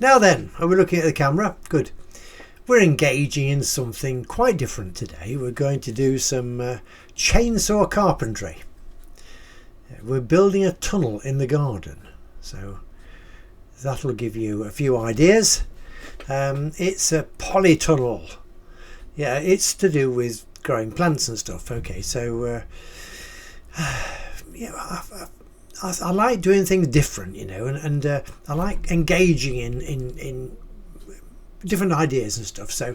Now then, are we looking at the camera? Good. We're engaging in something quite different today. We're going to do some chainsaw carpentry. We're building a tunnel in the garden, so that'll give you a few ideas. It's a polytunnel. Yeah, it's to do with growing plants and stuff. Okay, so yeah, I like doing things different, you know, and I like engaging in different ideas and stuff. So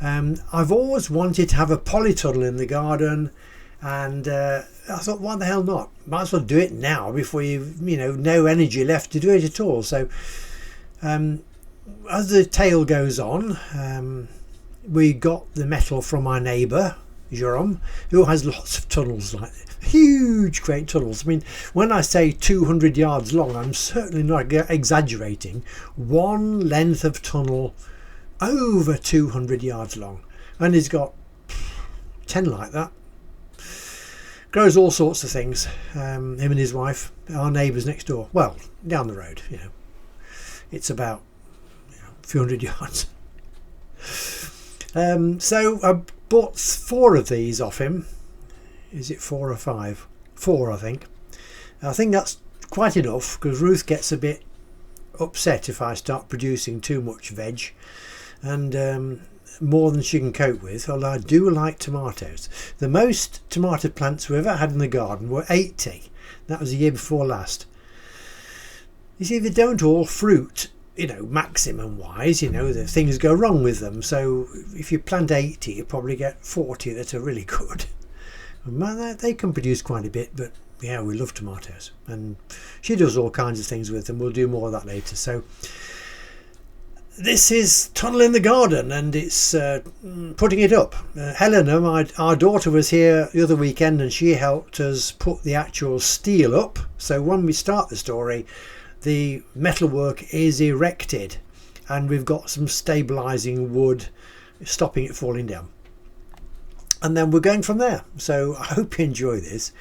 I've always wanted to have a polytunnel in the garden, and I thought, why the hell not? Might as well do it now before you've no energy left to do it at all. So as the tale goes on, we got the metal from our neighbour Jerome, who has lots of tunnels like this. Huge, great tunnels. I mean, when I say 200 yards long, I'm certainly not exaggerating. One length of tunnel over 200 yards long, and he's got 10 like that. Grows all sorts of things. Him and his wife, our neighbours next door. Well, down the road, you know. It's about a few hundred yards. So I bought 4 of these off him. Is it 4 or 5? 4, I think. I think that's quite enough, because Ruth gets a bit upset if I start producing too much veg, and more than she can cope with. Although I do like tomatoes. The most tomato plants we ever had in the garden were 80. That was the year before last. You see, they don't all fruit, maximum wise. The things go wrong with them. So if you plant 80, you probably get 40 that are really good. They can produce quite a bit, but yeah, we love tomatoes, and she does all kinds of things with them. We'll do more of that later. So this is Tunnel in the Garden, and it's putting it up. Helena, our daughter, was here the other weekend, and she helped us put the actual steel up. So when we start the story, the metalwork is erected, and we've got some stabilising wood stopping it falling down. And then we're going from there. So I hope you enjoy this.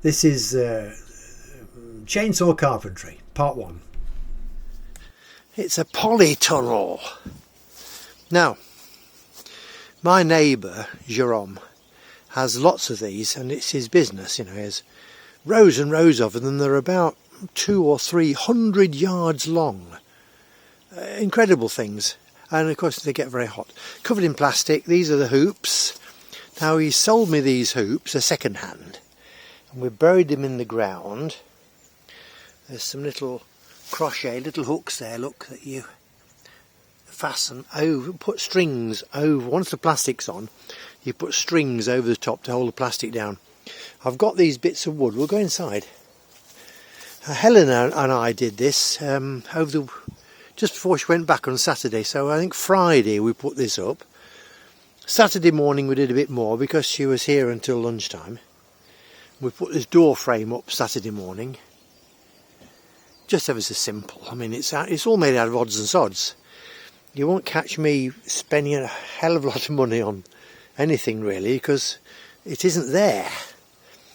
This is Chainsaw Carpentry, Part 1. It's a polytunnel. Now, my neighbour, Jerome, has lots of these, and it's his business. He has rows and rows of them. They're about 200 or 300 yards long. Incredible things. And of course they get very hot. Covered in plastic. These are the hoops. Now, he sold me these hoops, a second hand, and we buried them in the ground. There's some little crochet, little hooks there, look, that you fasten over, put strings over. Once the plastic's on, you put strings over the top to hold the plastic down. I've got these bits of wood. We'll go inside. Helena and I did this just before she went back on Saturday, so I think Friday we put this up. Saturday morning we did a bit more because she was here until lunchtime. We put this door frame up Saturday morning. Just ever so simple. I mean, it's all made out of odds and sods. You won't catch me spending a hell of a lot of money on anything really, because it isn't there.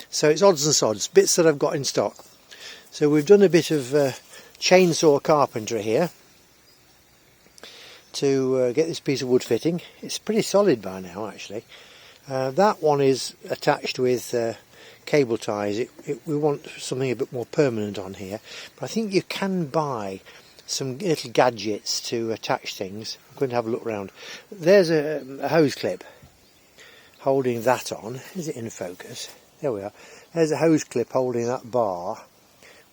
So it's odds and sods, bits that I've got in stock. So we've done a bit of chainsaw carpentry here to get this piece of wood fitting. It's pretty solid by now, actually. That one is attached with cable ties. We want something a bit more permanent on here, but I think you can buy some little gadgets to attach things. I'm going to have a look around. There's a hose clip holding that on. Is it in focus? There we are. There's a hose clip holding that bar,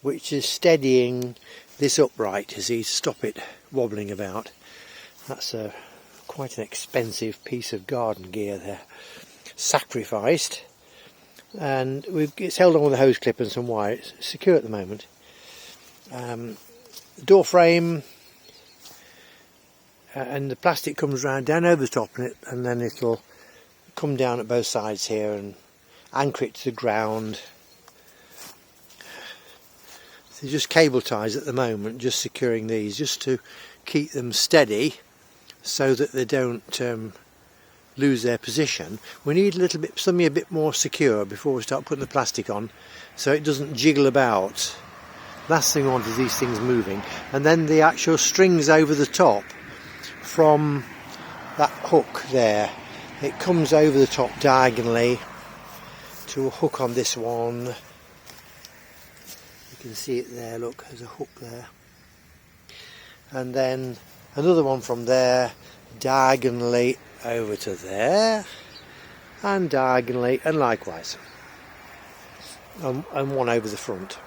which is steadying this upright to stop it wobbling about. That's quite an expensive piece of garden gear there, sacrificed, and it's held on with a hose clip and some wire. It's secure at the moment. The door frame, and the plastic comes round down over the top of it, and then it'll come down at both sides here and anchor it to the ground. They're just cable ties at the moment, just securing these, just to keep them steady, so that they don't lose their position. We need something a bit more secure before we start putting the plastic on, so it doesn't jiggle about. Last thing I want is these things moving. And then the actual strings over the top from that hook there. It comes over the top diagonally to a hook on this one. You can see it there, look, there's a hook there. And then another one from there, diagonally over to there, and diagonally, and likewise. And one over the front.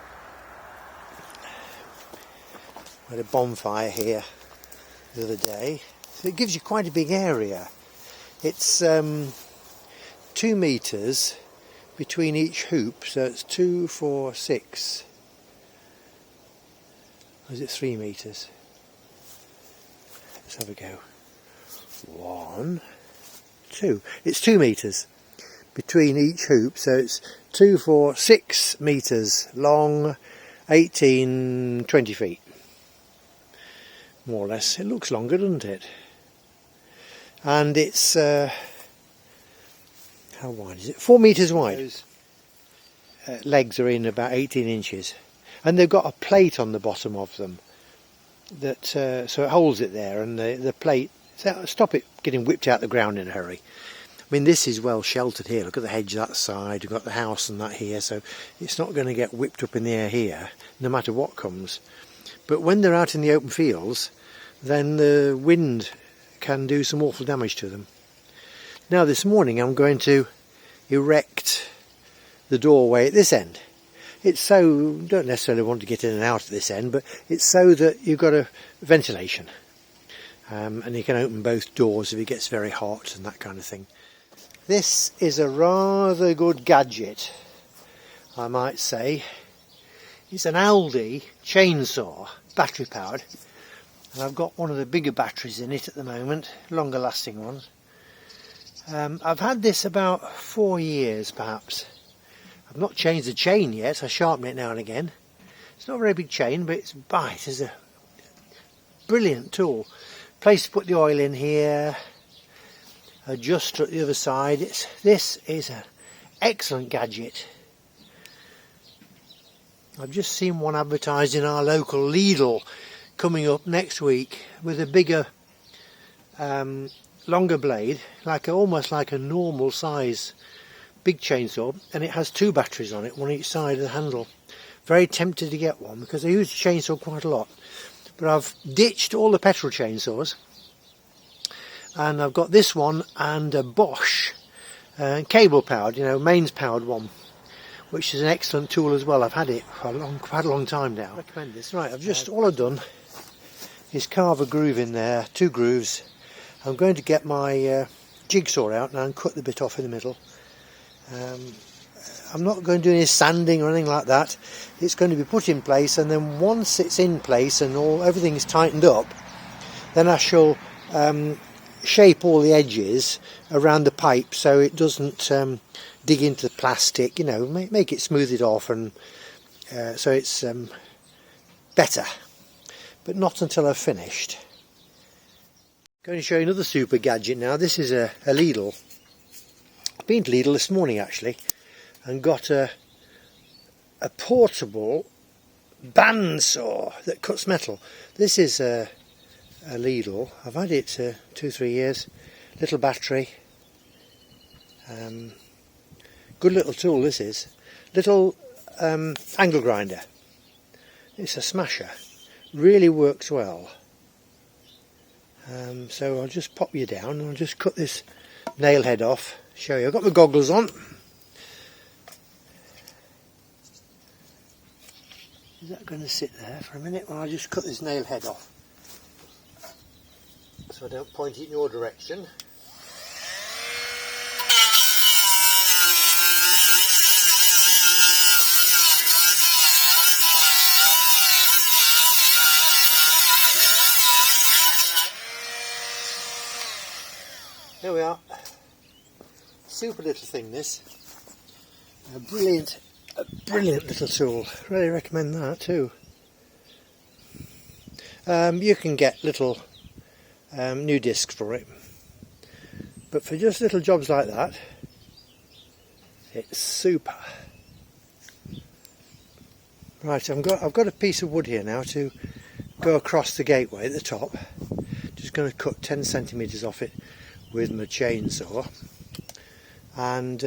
We had a bonfire here the other day, so it gives you quite a big area. It's 2 metres between each hoop, so it's 2, 4, 6. Or is it 3 metres? Let's have a go. 1, 2. It's 2 metres between each hoop, so it's 2, 4, 6 metres long, 18, 20 feet. More or less. It looks longer, doesn't it? And it's how wide is it? 4 metres wide. Those legs are in about 18 inches, and they've got a plate on the bottom of them that so it holds it there, and the plate stop it getting whipped out the ground in a hurry. I mean, this is well sheltered here. Look at the hedge that side. We've got the house and that here, so it's not going to get whipped up in the air here, no matter what comes. But when they're out in the open fields, then the wind can do some awful damage to them. Now this morning I'm going to erect the doorway at this end. It's so, you don't necessarily want to get in and out at this end, but it's so that you've got a ventilation. And you can open both doors if it gets very hot and that kind of thing. This is a rather good gadget, I might say. It's an Aldi chainsaw, battery powered. And I've got one of the bigger batteries in it at the moment, longer lasting ones. I've had this about 4 years perhaps. I've not changed the chain yet, I sharpen it now and again. It's not a very big chain, but it's a brilliant tool. Place to put the oil in here, adjuster at the other side. This is an excellent gadget. I've just seen one advertised in our local Lidl coming up next week with a bigger, longer blade, almost like a normal size big chainsaw, and it has 2 batteries on it, one each side of the handle. Very tempted to get one because I use the chainsaw quite a lot, but I've ditched all the petrol chainsaws, and I've got this one and a Bosch cable powered, mains powered one, which is an excellent tool as well. I've had it for quite a long time now. I recommend this. Right, all I've done is carve a groove in there, 2 grooves. I'm going to get my jigsaw out now and cut the bit off in the middle. I'm not going to do any sanding or anything like that. It's going to be put in place, and then once it's in place and everything is tightened up, then I shall shape all the edges around the pipe so it doesn't dig into the plastic, make it smooth it off, and so it's better. But not until I've finished. I'm going to show you another super gadget now. This is a Lidl. I've been to Lidl this morning actually and got a portable bandsaw that cuts metal. This is a Lidl. I've had it 2-3 years. Little battery. Good little tool this is. Little angle grinder. It's a smasher. Really works well. So I'll just pop you down and I'll just cut this nail head off. Show you. I've got my goggles on. Is that going to sit there for a minute? Well, I'll just cut this nail head off so I don't point it in your direction. There we are. Super little thing this. A brilliant little tool. Really recommend that too. You can get little new discs for it, but for just little jobs like that, it's super. Right, I've got a piece of wood here now to go across the gateway at the top. Just going to cut 10 centimetres off it with my chainsaw and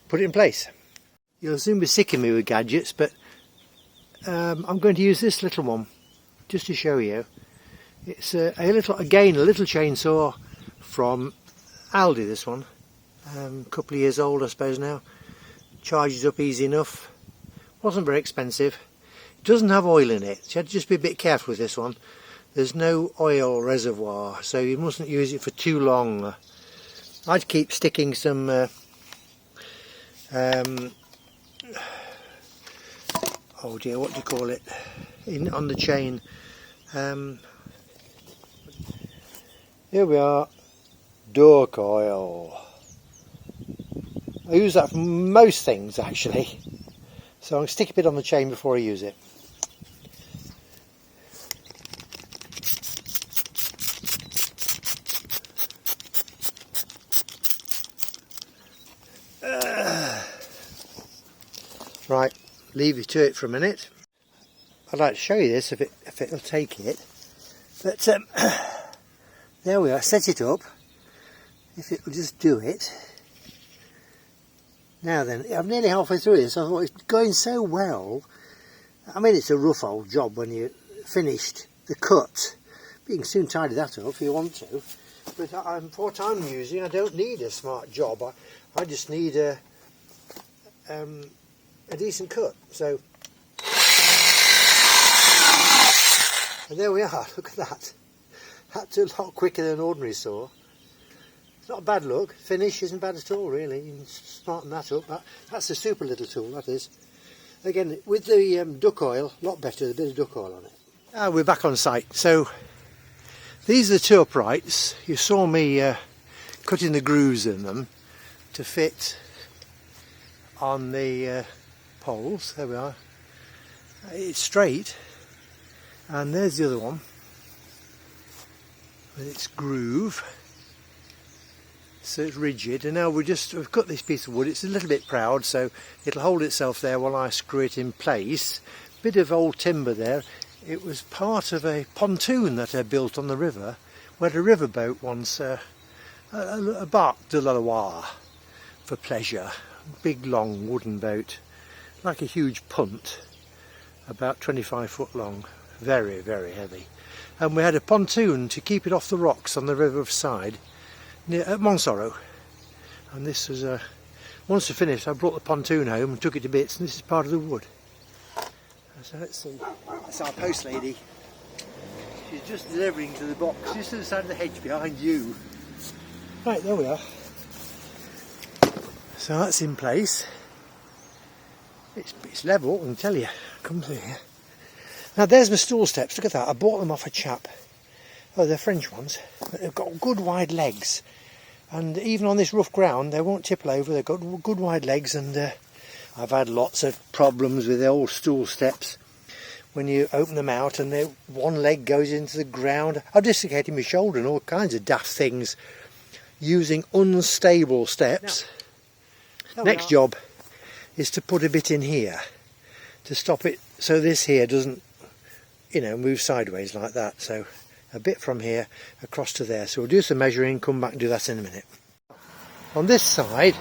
put it in place. You'll soon be sick of me with gadgets, but I'm going to use this little one just to show you. It's a little chainsaw from Aldi, this one. A couple of years old, I suppose now. Charges up easy enough. Wasn't very expensive. It doesn't have oil in it, so you have to just be a bit careful with this one. There's no oil reservoir, so you mustn't use it for too long. I'd keep sticking some oh dear, what do you call it, on the chain. Here we are, duck oil. I use that for most things actually, so I'll stick a bit on the chain before I use it. Right, leave you to it for a minute. I'd like to show you this if it'll take it. But there we are, set it up. If it will just do it. Now then, I'm nearly halfway through this. I thought it's going so well. I mean, it's a rough old job when you finished the cut. But you can soon tidy that up if you want to. But for what I'm using, I don't need a smart job. I just need a decent cut. So, and there we are. Look at that. That's a lot quicker than an ordinary saw. It's not a bad look. Finish isn't bad at all, really. You can smarten that up. That's a super little tool, that is. Again, with the duck oil, a lot better. There's a bit of duck oil on it. We're back on site. So these are the two uprights. You saw me cutting the grooves in them to fit on the poles. There we are. It's straight, and there's the other one with its groove, so it's rigid. And now we've cut this piece of wood. It's a little bit proud, so it'll hold itself there while I screw it in place. Bit of old timber there. It was part of a pontoon that I built on the river. We had a riverboat once, a barque de la Loire for pleasure. Big long wooden boat, like a huge punt, about 25 foot long, very, very heavy. And we had a pontoon to keep it off the rocks on the river side at Montsorrow. And this was once I finished, I brought the pontoon home and took it to bits, and this is part of the wood. So let's see, that's our post lady. She's just delivering to the box just to the side of the hedge behind you. Right, there we are. So that's in place. It's level, I can tell you. Come through here. Now there's my stool steps. Look at that. I bought them off a chap. Oh, they're French ones. They've got good wide legs, and even on this rough ground they won't tipple over. They've got good wide legs, and I've had lots of problems with the old stool steps when you open them out and one leg goes into the ground. I've dislocated my shoulder and all kinds of daft things using unstable steps. Next job is to put a bit in here to stop it so this here doesn't, move sideways like that. So a bit from here across to there. So we'll do some measuring, come back and do that in a minute. On this side,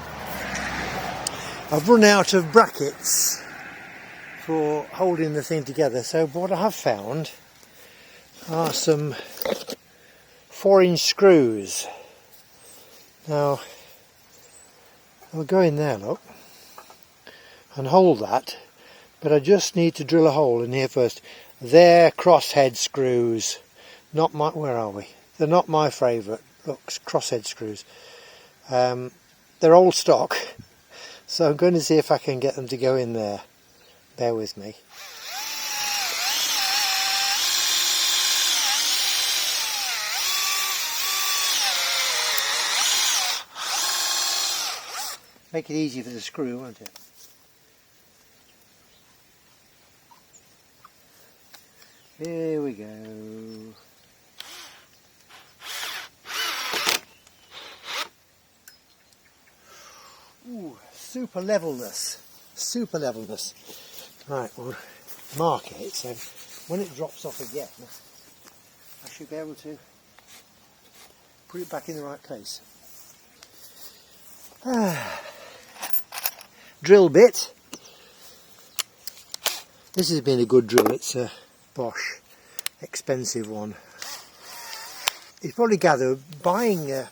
I've run out of brackets for holding the thing together. So what I have found are some 4-inch screws. Now, I'll go in there, look, and hold that, but I just need to drill a hole in here first. They're crosshead screws, not my, where are we? They're not my favourite, look, crosshead screws. They're old stock, so I'm going to see if I can get them to go in there. Bear with me. Make it easy for the screw, won't it? Here we go. Ooh, super levelness. Super levelness. Right, we'll mark it so when it drops off again I should be able to put it back in the right place. Drill bit. This has been a good drill. It's a Bosch expensive one. You probably gather buying a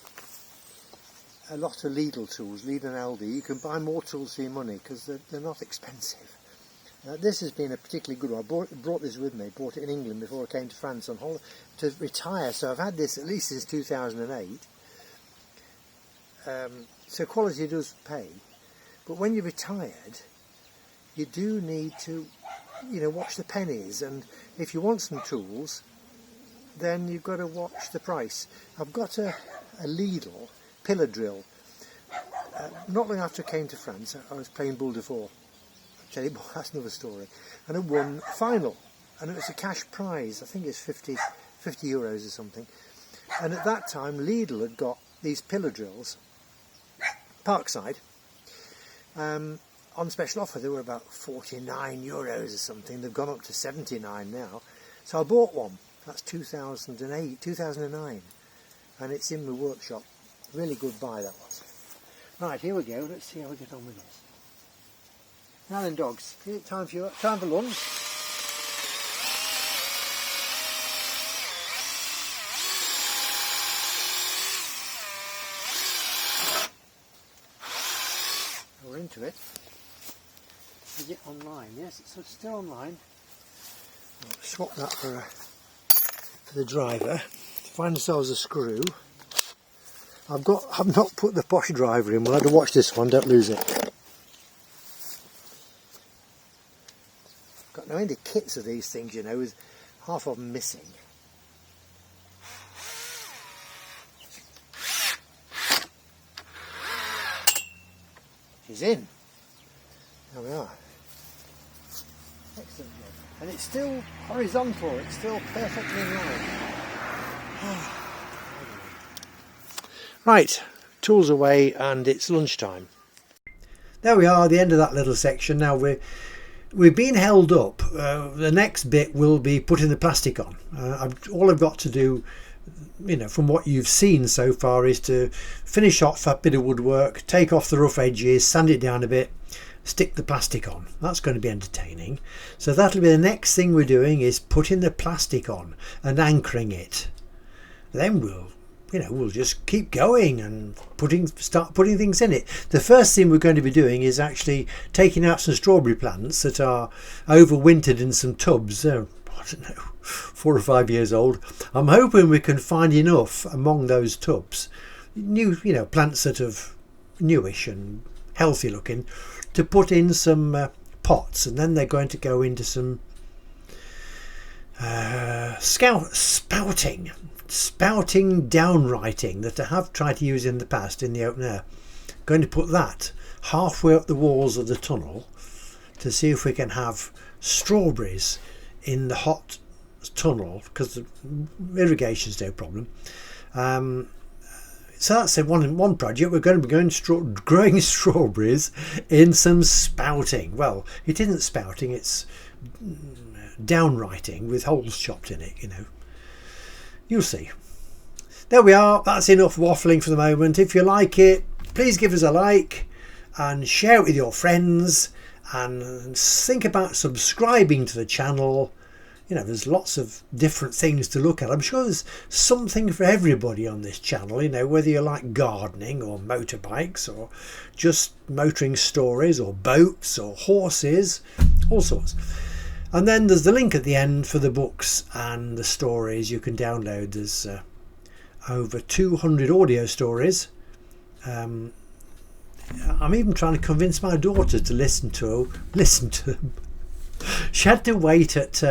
lot of Lidl tools, Lidl and Aldi, you can buy more tools for your money because they're not expensive. This has been a particularly good one. I brought this with me, bought it in England before I came to France on holiday to retire, so I've had this at least since 2008. So quality does pay, but when you're retired you do need to, you know, watch the pennies, and if you want some tools then you've got to watch the price. I've got a Lidl pillar drill. Not long after I came to France I was playing Boule de Four. Tell you, that's another story. And I won a final, and it was a cash prize. I think it's 50 euros or something. And at that time, Lidl had got these pillar drills, Parkside, on special offer. They were about 49 euros or something. They've gone up to 79 now. So I bought one. That's 2009, and it's in my workshop. Really good buy that was. Right, here we go. Let's see how we get on with this. Now then, dogs, time for lunch. We're into it. Is it online? Yes, it's still online. I'll swap that for the driver. Find ourselves a screw. I've not put the Bosch driver in. We'll have to watch this one. Don't lose it. Got no end of kits of these things, you know, with half of them missing. She's in. There we are. Excellent job. And it's still horizontal, it's still perfectly in line. Right, tools away and it's lunchtime. There we are, the end of that little section. Now we've been held up. The next bit will be putting the plastic on. All I've got to do, you know, from what you've seen so far, is to finish off that bit of woodwork, take off the rough edges, sand it down a bit, stick the plastic on. That's going to be entertaining. So that'll be the next thing we're doing, is putting the plastic on and anchoring it. Then we'll just keep going and start putting things in it. The first thing we're going to be doing is actually taking out some strawberry plants that are overwintered in some tubs. I don't know, 4 or 5 years old. I'm hoping we can find enough among those tubs, new, you know, plants that are newish and healthy looking, to put in some pots, and then they're going to go into some spouting downrighting that I have tried to use in the past in the open air. Going to put that halfway up the walls of the tunnel to see if we can have strawberries in the hot tunnel, because the irrigation's no problem. So that's one project. We're going to be growing strawberries in some spouting. Well, it isn't spouting, it's downrighting with holes chopped in it, you know. You'll see. There we are. That's enough waffling for the moment. If you like it, please give us a like and share it with your friends, and think about subscribing to the channel. You know, there's lots of different things to look at. I'm sure there's something for everybody on this channel, you know, whether you like gardening or motorbikes or just motoring stories or boats or horses, all sorts. And then there's the link at the end for the books and the stories you can download. There's over 200 audio stories. I'm even trying to convince my daughter to listen to them. She had to wait at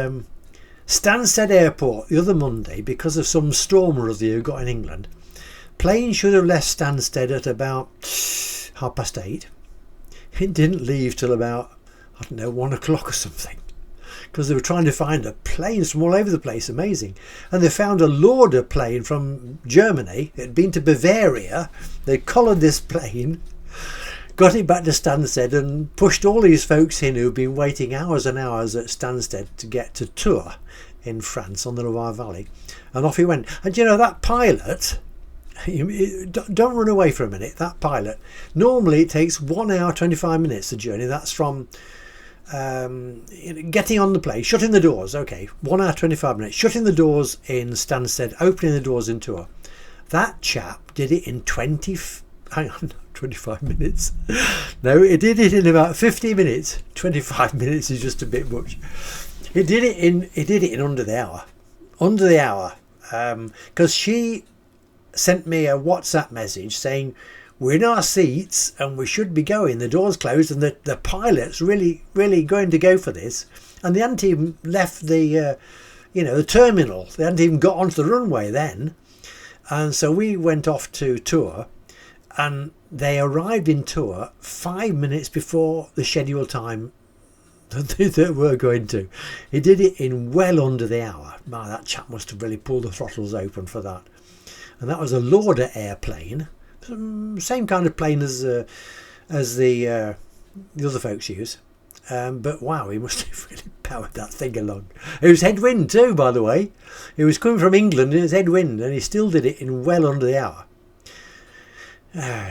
Stansted Airport the other Monday because of some storm or other you got in England. Plane should have left Stansted at about 8:30. It didn't leave till about, I don't know, 1 o'clock or something, because they were trying to find planes from all over the place. Amazing. And they found a Lauda plane from Germany. It had been to Bavaria. They collared this plane, got it back to Stansted and pushed all these folks in who've been waiting hours and hours at Stansted to get to Tours in France on the Loire Valley. And off he went. And you know, that pilot, don't run away for a minute, that pilot, normally it takes 1 hour 25 minutes the journey. That's from getting on the plane, shutting the doors, okay, 1 hour 25 minutes, shutting the doors in Stansted, opening the doors in Tours. That chap did it in 25 minutes. No, he did it in about 50 minutes. 25 minutes is just a bit much. He did it in under the hour. Because she sent me a WhatsApp message saying we're in our seats and we should be going. The door's closed and the pilot's really going to go for this. And they hadn't even left the the terminal. They hadn't even got onto the runway then. And so we went off to Tours, and they arrived in Tours 5 minutes before the scheduled time that they were going to. He did it in well under the hour. Man, that chap must have really pulled the throttles open for that. And that was a Lauda airplane, same kind of plane as the other folks use. But wow, he must have really powered that thing along. It was headwind too, by the way. He was coming from England and it was headwind, and he still did it in well under the hour.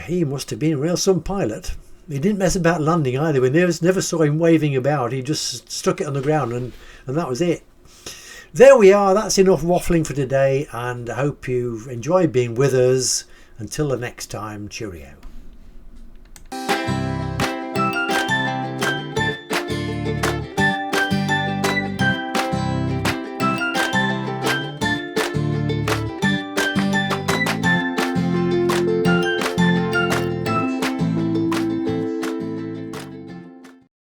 He must have been real some pilot. He didn't mess about landing either. We never saw him waving about. He just stuck it on the ground and that was it. There we are. That's enough waffling for today, and I hope you enjoy being with us. Until the next time, cheerio.